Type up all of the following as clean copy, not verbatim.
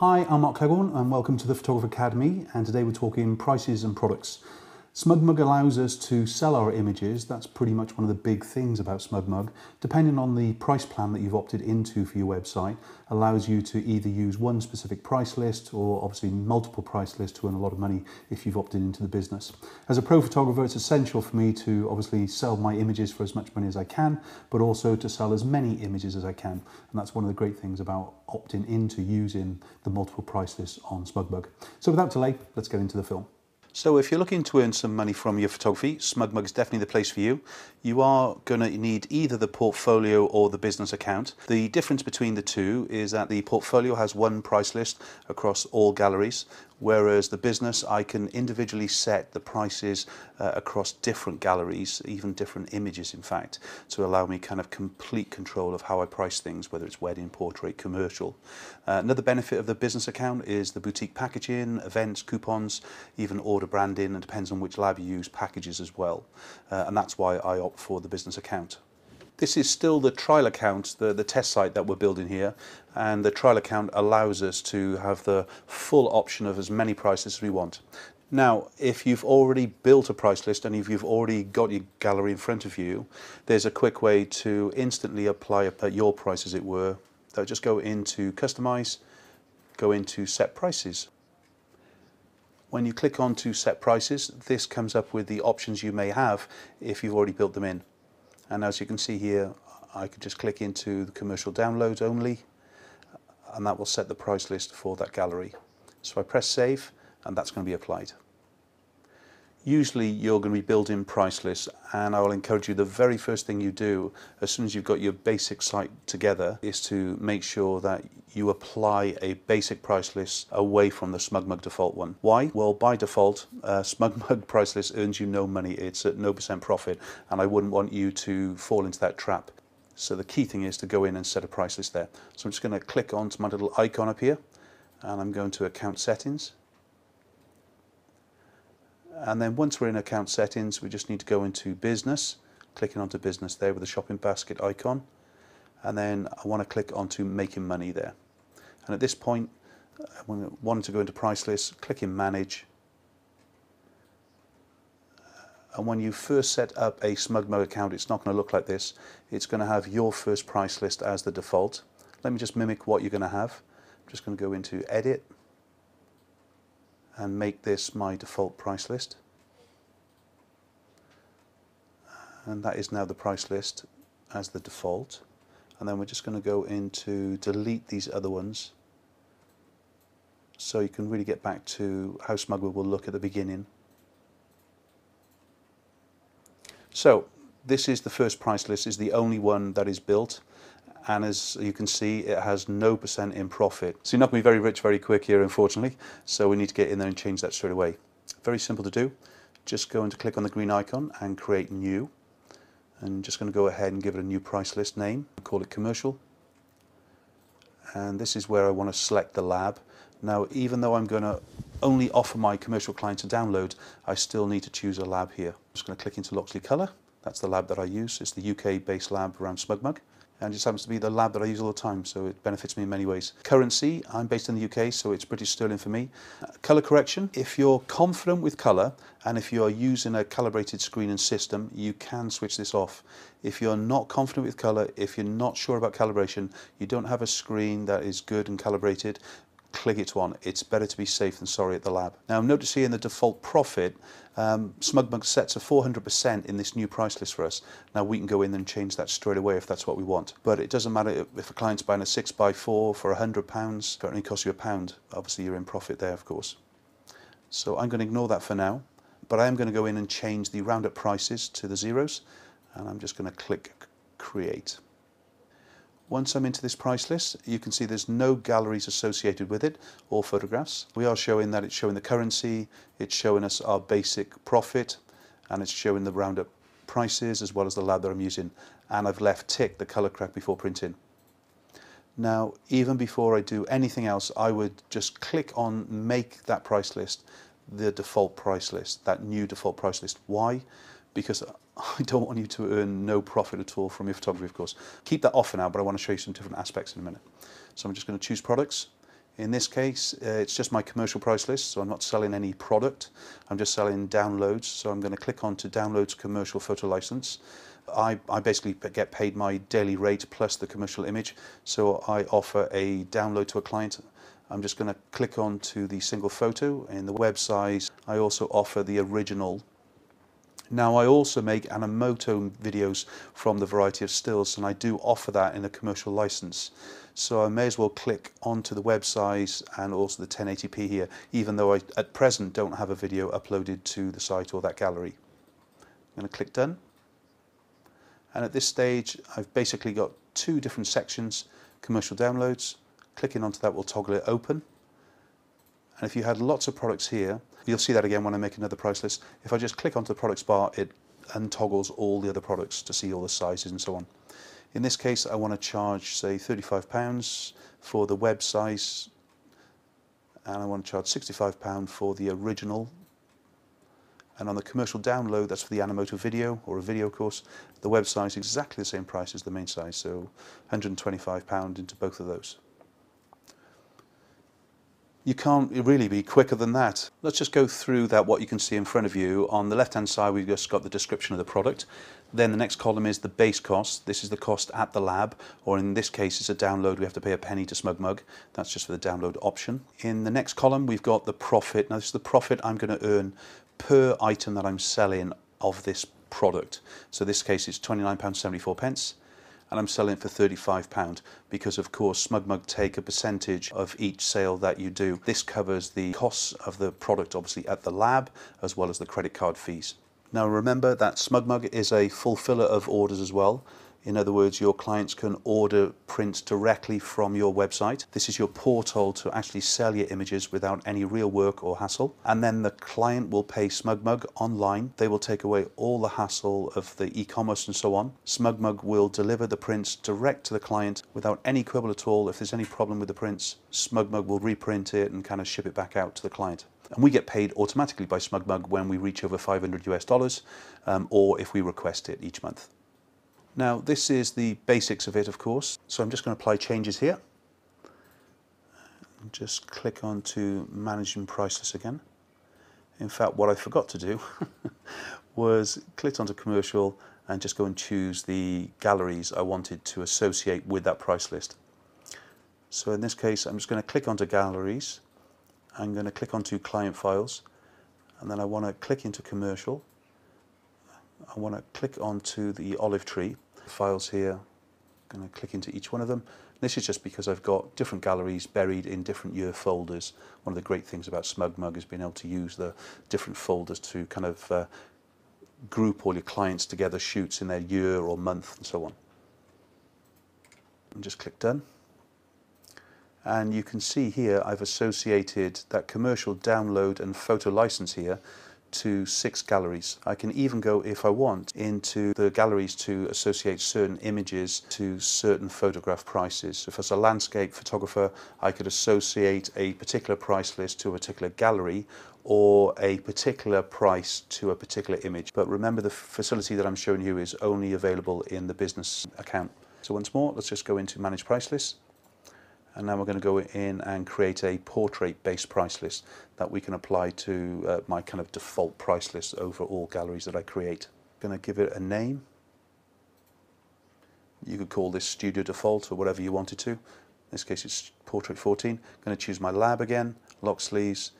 Hi, I'm Mark Cleghorn and welcome to the Photographer Academy, and today we're talking prices and products. SmugMug allows us to sell our images. That's pretty much one of the big things about SmugMug. Depending on the price plan that you've opted into for your website, allows you to either use one specific price list or obviously multiple price lists to earn a lot of money if you've opted into the business. As a pro photographer, it's essential for me to obviously sell my images for as much money as I can, but also to sell as many images as I can. And that's one of the great things about opting into using the multiple price lists on SmugMug. So without delay, let's get into the film. So if you're looking to earn some money from your photography, SmugMug is definitely the place for you. You are going to need either the portfolio or the business account. The difference between the two is that the portfolio has one price list across all galleries, whereas the business, I can individually set the prices across different galleries, even different images in fact, to allow me kind of complete control of how I price things, whether it's wedding, portrait, commercial. Another benefit of the business account is the boutique packaging, events, coupons, even order branding, and depends on which lab you use, packages as well. And that's why I opt for the business account. This is still the trial account, the test site that we're building here, and the trial account allows us to have the full option of as many prices as we want. Now, if you've already built a price list and if you've already got your gallery in front of you, there's a quick way to instantly apply your price, as it were. So just go into Customize, go into Set Prices. When you click on to Set Prices, this comes up with the options you may have if you've already built them in. And as you can see here, I could just click into the commercial downloads only, and that will set the price list for that gallery. So I press save, and that's going to be applied. Usually you're going to be building price lists, and I will encourage you, the very first thing you do as soon as you've got your basic site together is to make sure that you apply a basic price list away from the SmugMug default one. Why? Well, by default, SmugMug price list earns you no money. It's at no % profit, and I wouldn't want you to fall into that trap. So the key thing is to go in and set a price list there. So I'm just going to click onto my little icon up here, and I'm going to Account Settings. And then once we're in Account Settings, we just need to go into Business, clicking onto Business there with the shopping basket icon. And then I want to click onto Making Money there. And at this point, when I want to go into Price List, click in Manage. And when you first set up a SmugMug account, it's not going to look like this. It's going to have your first price list as the default. Let me just mimic what you're going to have. I'm just going to go into Edit and make this my default price list. And that is now the price list as the default. And then we're just going to go into delete these other ones, so you can really get back to how SmugMug will look at the beginning. So this is the first price list, is the only one that is built. And as you can see, it has no % in profit. So you're not going to be very rich very quick here, unfortunately. So we need to get in there and change that straight away. Very simple to do. Just go and click on the green icon and create new. And just going to go ahead and give it a new price list name. Call it Commercial. And this is where I want to select the lab. Now, even though I'm going to only offer my commercial clients a download, I still need to choose a lab here. I'm just going to click into Loxley Colour. That's the lab that I use. It's the UK-based lab around SmugMug. And it just happens to be the lab that I use all the time, so it benefits me in many ways. Currency, I'm based in the UK, so it's British sterling for me. Colour correction, if you're confident with colour, and if you're using a calibrated screen and system, you can switch this off. If you're not confident with colour, if you're not sure about calibration, you don't have a screen that is good and calibrated, click it on. It's better to be safe than sorry at the lab. Now notice here in the default profit, SmugMug sets a 400% in this new price list for us. Now we can go in and change that straight away if that's what we want. But it doesn't matter if a client's buying a 6x4 for £100, it only costs you £1. Obviously you're in profit there, of course. So I'm going to ignore that for now, but I am going to go in and change the roundup prices to the zeros, and I'm just going to click Create. Once I'm into this price list, you can see there's no galleries associated with it or photographs. We are showing that it's showing the currency, it's showing us our basic profit, and it's showing the roundup prices as well as the lab that I'm using. And I've left tick the colour correct before printing. Now, even before I do anything else, I would just click on Make that price list the default price list, that new default price list. Why? Because I don't want you to earn no profit at all from your photography, of course. Keep that off for now, but I want to show you some different aspects in a minute. So I'm just going to choose products. In this case, it's just my commercial price list, so I'm not selling any product. I'm just selling downloads. So I'm going to click on to Downloads Commercial Photo License. I basically get paid my daily rate plus the commercial image. So I offer a download to a client. I'm just going to click on to the single photo in the web size. I also offer the original. Now I also make Animoto videos from the variety of stills, and I do offer that in a commercial license. So I may as well click onto the web size and also the 1080p here, even though I at present don't have a video uploaded to the site or that gallery. I'm going to click done. And at this stage I've basically got two different sections, commercial downloads. Clicking onto that will toggle it open. And if you had lots of products here, you'll see that again when I make another price list. If I just click onto the products bar, it untoggles all the other products to see all the sizes and so on. In this case, I want to charge, say, £35 for the web size, and I want to charge £65 for the original. And on the commercial download, that's for the Animoto video or a video course, the web size is exactly the same price as the main size, so £125 into both of those. You can't really be quicker than that. Let's just go through that, what you can see in front of you. On the left-hand side, we've just got the description of the product. Then the next column is the base cost. This is the cost at the lab, or in this case, it's a download. We have to pay a penny to SmugMug. That's just for the download option. In the next column, we've got the profit. Now, this is the profit I'm going to earn per item that I'm selling of this product. So in this case, it's £29.74. And I'm selling it for £35 because, of course, SmugMug take a percentage of each sale that you do. This covers the costs of the product, obviously, at the lab, as well as the credit card fees. Now, remember that SmugMug is a fulfiller of orders as well. In other words, your clients can order prints directly from your website. This is your portal to actually sell your images without any real work or hassle. And then the client will pay SmugMug online. They will take away all the hassle of the e-commerce and so on. SmugMug will deliver the prints direct to the client without any quibble at all. If there's any problem with the prints, SmugMug will reprint it and kind of ship it back out to the client. And we get paid automatically by SmugMug when we reach over $500 or if we request it each month. Now, this is the basics of it, of course. So I'm just going to apply changes here. Just click on to Managing Priceless again. In fact, what I forgot to do was click onto Commercial and just go and choose the galleries I wanted to associate with that price list. So in this case, I'm just going to click onto Galleries. I'm going to click onto Client Files, and then I want to click into Commercial. I want to click onto the olive tree. Files here, I'm going to click into each one of them. This is just because I've got different galleries buried in different year folders. One of the great things about SmugMug is being able to use the different folders to kind of group all your clients together, shoots in their year or month and so on. And just click Done. And you can see here I've associated that commercial download and photo license here to 6 galleries. I can even go, if I want, into the galleries to associate certain images to certain photograph prices. So if as a landscape photographer, I could associate a particular price list to a particular gallery or a particular price to a particular image. But remember, the facility that I'm showing you is only available in the business account. So once more, let's just go into Manage Price Lists. And now we're going to go in and create a portrait-based price list that we can apply to my kind of default price list over all galleries that I create. I'm going to give it a name. You could call this Studio Default or whatever you wanted to. In this case, it's Portrait 14. I'm going to choose my lab again, lock sleeves,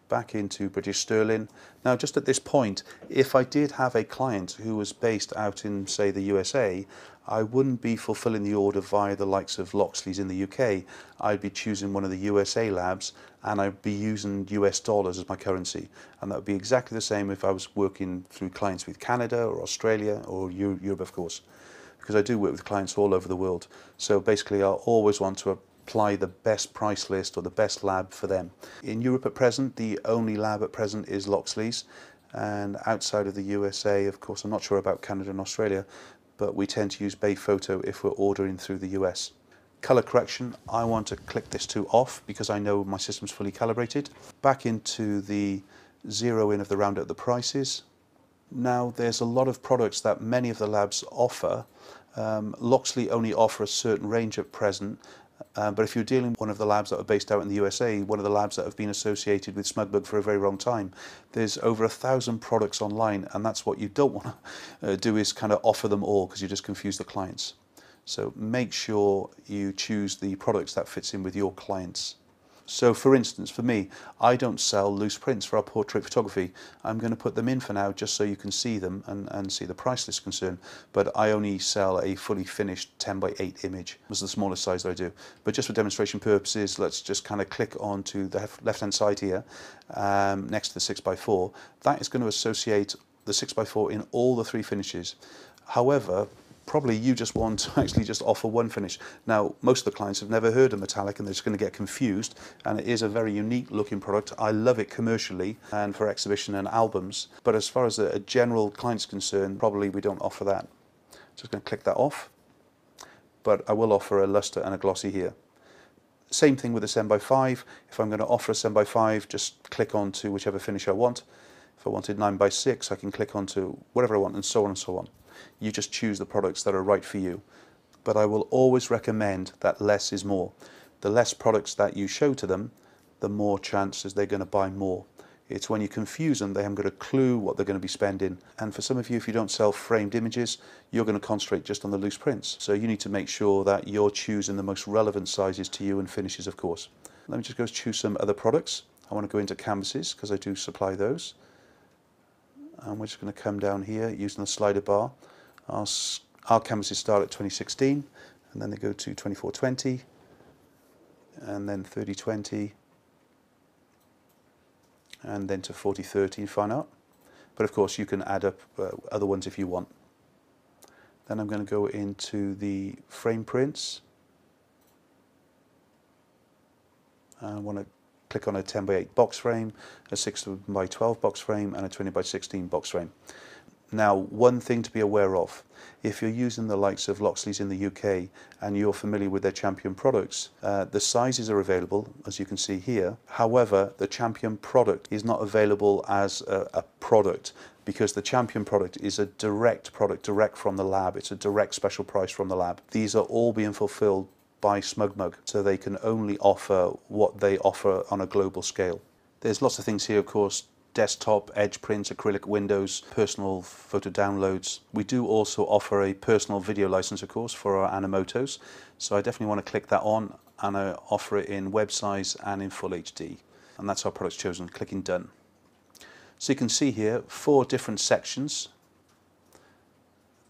back into British Sterling. Now, just at this point, if I did have a client who was based out in, say, the USA, I wouldn't be fulfilling the order via the likes of Loxley's in the UK. I'd be choosing one of the USA labs and I'd be using US dollars as my currency. And that would be exactly the same if I was working through clients with Canada or Australia or Europe, of course, because I do work with clients all over the world. So basically, I always want to apply the best price list or the best lab for them. In Europe at present, the only lab at present is Loxley's. And outside of the USA, of course, I'm not sure about Canada and Australia, but we tend to use Bay Photo if we're ordering through the US. Color correction, I want to click this to off because I know my system's fully calibrated. Back into the zero in of the round at the prices. Now, there's a lot of products that many of the labs offer. Loxley only offer a certain range at present, But if you're dealing with one of the labs that are based out in the USA, one of the labs that have been associated with SmugMug for a very long time, there's over 1,000 products online, and that's what you don't want to do, is kind of offer them all, because you just confuse the clients. So make sure you choose the products that fits in with your clients. So for instance, for me, I don't sell loose prints for our portrait photography. I'm going to put them in for now just so you can see them and see the price list concern. But I only sell a fully finished 10 by 8 image. This is the smallest size that I do. But just for demonstration purposes, let's just kind of click onto the left-hand side here, next to the 6 by 4. That is going to associate the 6 by 4 in all the 3 finishes. However, probably you just want to actually just offer one finish. Now, most of the clients have never heard of metallic and they're just going to get confused, and it is a very unique looking product. I love it commercially and for exhibition and albums, but as far as a general client's concerned, probably we don't offer that. Just going to click that off, but I will offer a luster and a glossy here. Same thing with the 7 by 5. If I'm going to offer a 7 by 5, just click on to whichever finish I want. If I wanted 9 by 6, I can click on to whatever I want, and so on and so on. You just choose the products that are right for you. But I will always recommend that less is more. The less products that you show to them, the more chances they're going to buy more. It's when you confuse them, they haven't got a clue what they're going to be spending. And for some of you, if you don't sell framed images, you're going to concentrate just on the loose prints. So you need to make sure that you're choosing the most relevant sizes to you and finishes, of course. Let me just go choose some other products. I want to go into canvases because I do supply those. And we're just going to come down here using the slider bar. Our canvases start at 2016, and then they go to 2420, and then 3020, and then to 4030 fine art. But of course you can add up other ones if you want. Then I'm going to go into the frame prints. I want to click on a 10 by 8 box frame, a 6 by 12 box frame, and a 20 by 16 box frame. Now, one thing to be aware of, if you're using the likes of Loxley's in the UK and you're familiar with their Champion products, the sizes are available, as you can see here. However, the Champion product is not available as a product, because the Champion product is a direct product, direct from the lab. It's a direct special price from the lab. These are all being fulfilled by SmugMug, so they can only offer what they offer on a global scale. There's lots of things here, of course: desktop, edge prints, acrylic windows, personal photo downloads. We do also offer a personal video license, of course, for our Animotos, so I definitely want to click that on, and I offer it in web size and in full HD, and that's our products chosen. Clicking done. So you can see here 4 different sections.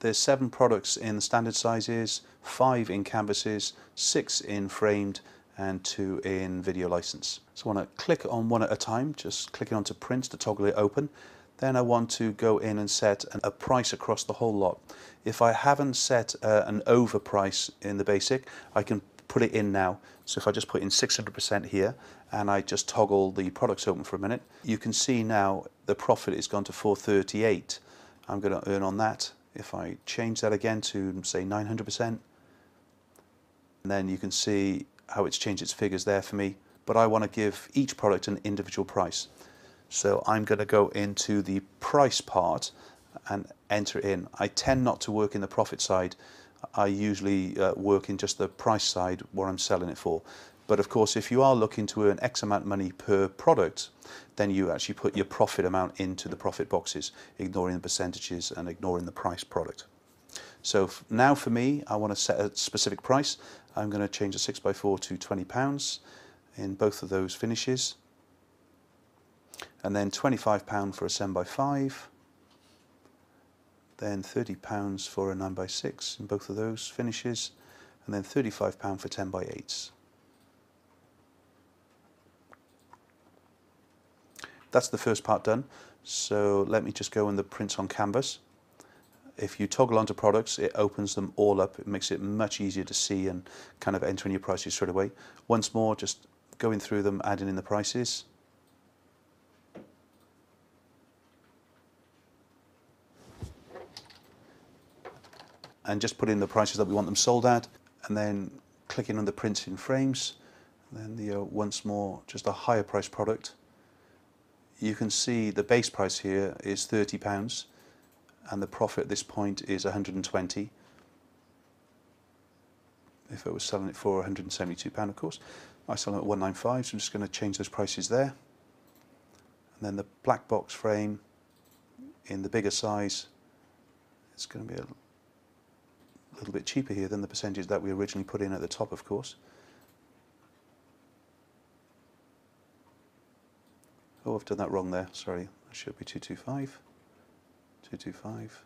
There's 7 products in the standard sizes, 5 in canvases, 6 in framed, and 2 in video license. So I want to click on one at a time, just clicking onto print to toggle it open. Then I want to go in and set a price across the whole lot. If I haven't set an over price in the basic, I can put it in now. So if I just put in 600% here, and I just toggle the products open for a minute, you can see now the profit has gone to 438. I'm going to earn on that. If I change that again to, say, 900%, and then you can see how it's changed its figures there for me. But I want to give each product an individual price. So I'm going to go into the price part and enter in. I tend not to work in the profit side. I usually work in just the price side where I'm selling it for. But of course, if you are looking to earn X amount of money per product, then you actually put your profit amount into the profit boxes, ignoring the percentages and ignoring the price product. So now for me, I want to set a specific price. I'm going to change a 6 by 4 to £20 in both of those finishes. And then £25 for a 7 by 5. Then £30 for a 9 by 6 in both of those finishes. And then £35 for 10 by 8s. That's the first part done. So let me just go in the prints on canvas. If you toggle onto products, it opens them all up. It makes it much easier to see and kind of enter in your prices straight away. Once more, just going through them, adding in the prices. And just put in the prices that we want them sold at, and then clicking on the prints in frames. And then once more, just a higher price product. You can see the base price here is £30, and the profit at this point is 120. if I was selling it for £172, of course. I sell them at 195, so I'm just going to change those prices there. And then the black box frame in the bigger size, it's going to be a little bit cheaper here than the percentage that we originally put in at the top, of course. Oh, I've done that wrong there, sorry. That should be 225, 225.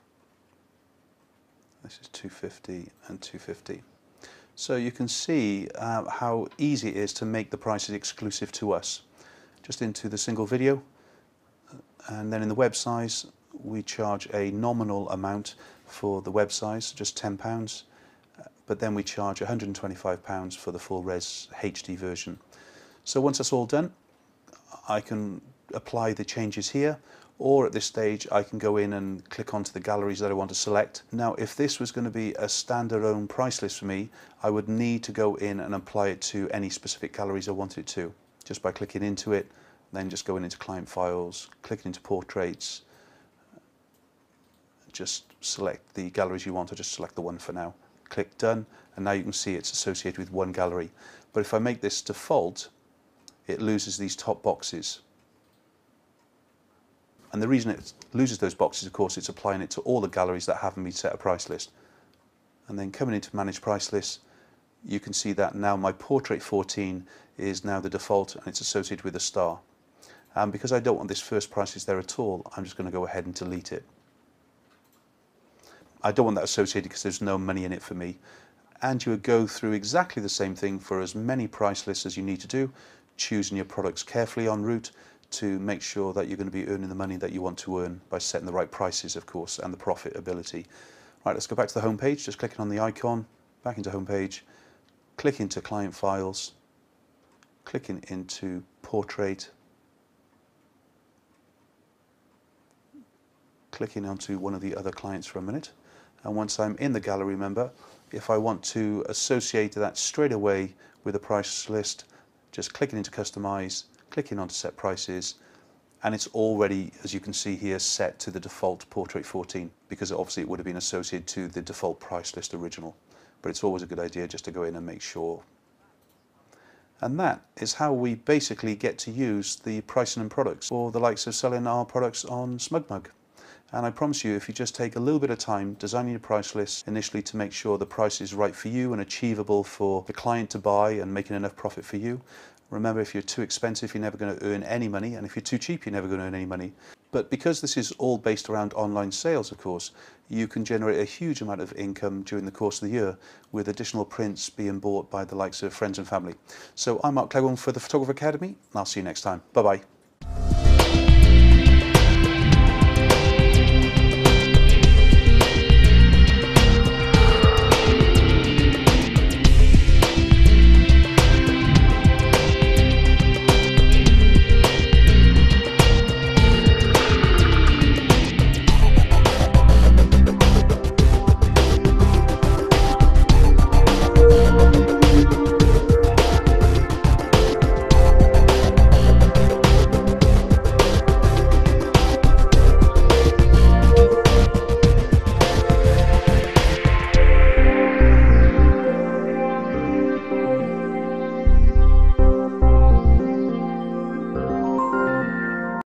This is 250 and 250. So you can see how easy it is to make the prices exclusive to us. Just into the single video, and then in the web size we charge a nominal amount for the web size, just £10, but then we charge £125 for the full res HD version. So once that's all done, I can apply the changes here, or at this stage I can go in and click onto the galleries that I want to select. Now if this was going to be a standalone price list for me, I would need to go in and apply it to any specific galleries I wanted it to, just by clicking into it, then just going into client files, clicking into portraits, just select the galleries you want, or just select the one for now. Click done, and now you can see it's associated with one gallery. But if I make this default, it loses these top boxes. And the reason it loses those boxes, of course, it's applying it to all the galleries that haven't been set a price list. And then coming into manage price lists, you can see that now my portrait 14 is now the default, and it's associated with a star. And because I don't want this first price list there at all, I'm just going to go ahead and delete it. I don't want that associated because there's no money in it for me. And you would go through exactly the same thing for as many price lists as you need to do, choosing your products carefully en route to make sure that you're going to be earning the money that you want to earn by setting the right prices, of course, and the profitability. Right, let's go back to the home page, just clicking on the icon, back into home page, click into client files, clicking into portrait, clicking onto one of the other clients for a minute. And once I'm in the gallery, remember, if I want to associate that straight away with a price list, just clicking into customize, clicking on to set prices, and it's already, as you can see here, set to the default portrait 14, because obviously it would have been associated to the default price list original. But it's always a good idea just to go in and make sure. And that is how we basically get to use the pricing and products, or the likes of selling our products on SmugMug. And I promise you, if you just take a little bit of time designing your price list initially to make sure the price is right for you and achievable for the client to buy and making enough profit for you. Remember, if you're too expensive, you're never going to earn any money, and if you're too cheap, you're never going to earn any money. But because this is all based around online sales, of course, you can generate a huge amount of income during the course of the year, with additional prints being bought by the likes of friends and family. So I'm Mark Clegg for the Photographer Academy, and I'll see you next time. Bye-bye.